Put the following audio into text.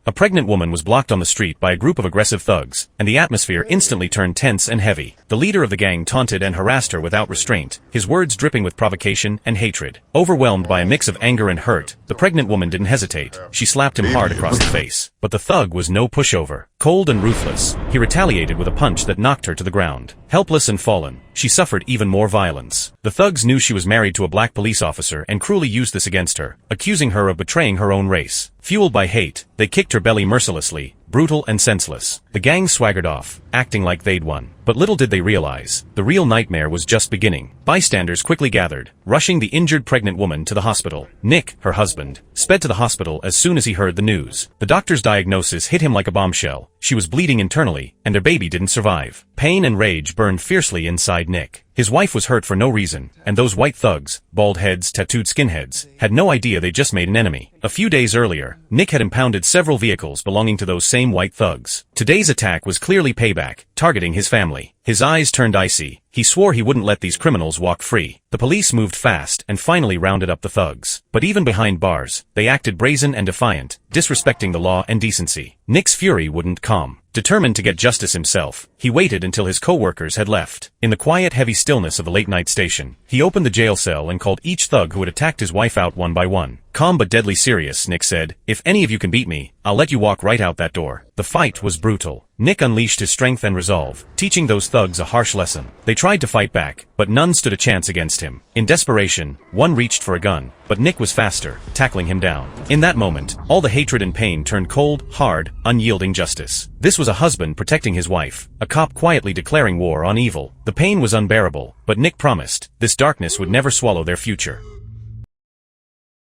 A pregnant woman was blocked on the street by a group of aggressive thugs, and the atmosphere instantly turned tense and heavy. The leader of the gang taunted and harassed her without restraint, his words dripping with provocation and hatred. Overwhelmed by a mix of anger and hurt, the pregnant woman didn't hesitate. She slapped him hard across the face. But the thug was no pushover. Cold and ruthless, he retaliated with a punch that knocked her to the ground. Helpless and fallen, she suffered even more violence. The thugs knew she was married to a black police officer and cruelly used this against her, accusing her of betraying her own race. Fueled by hate, they kicked her belly mercilessly, brutal and senseless. The gang swaggered off, acting like they'd won. But little did they realize, the real nightmare was just beginning. Bystanders quickly gathered, rushing the injured pregnant woman to the hospital. Nick, her husband, sped to the hospital as soon as he heard the news. The doctor's diagnosis hit him like a bombshell. She was bleeding internally, and their baby didn't survive. Pain and rage burned fiercely inside Nick. His wife was hurt for no reason, and those white thugs, bald heads, tattooed skinheads, had no idea they just made an enemy. A few days earlier, Nick had impounded several vehicles belonging to those same white thugs. Today's attack was clearly payback, targeting his family. His eyes turned icy. He swore he wouldn't let these criminals walk free. The police moved fast and finally rounded up the thugs. But even behind bars, they acted brazen and defiant, disrespecting the law and decency. Nick's fury wouldn't calm. Determined to get justice himself, he waited until his co-workers had left. In the quiet, heavy stillness of the late-night station, he opened the jail cell and called each thug who had attacked his wife out one by one. Calm but deadly serious, Nick said, "If any of you can beat me, I'll let you walk right out that door." The fight was brutal. Nick unleashed his strength and resolve, teaching those thugs a harsh lesson. They tried to fight back, but none stood a chance against him. In desperation, one reached for a gun, but Nick was faster, tackling him down. In that moment, all the hatred and pain turned cold, hard, unyielding justice. This was a husband protecting his wife, a cop quietly declaring war on evil. The pain was unbearable, but Nick promised, this darkness would never swallow their future.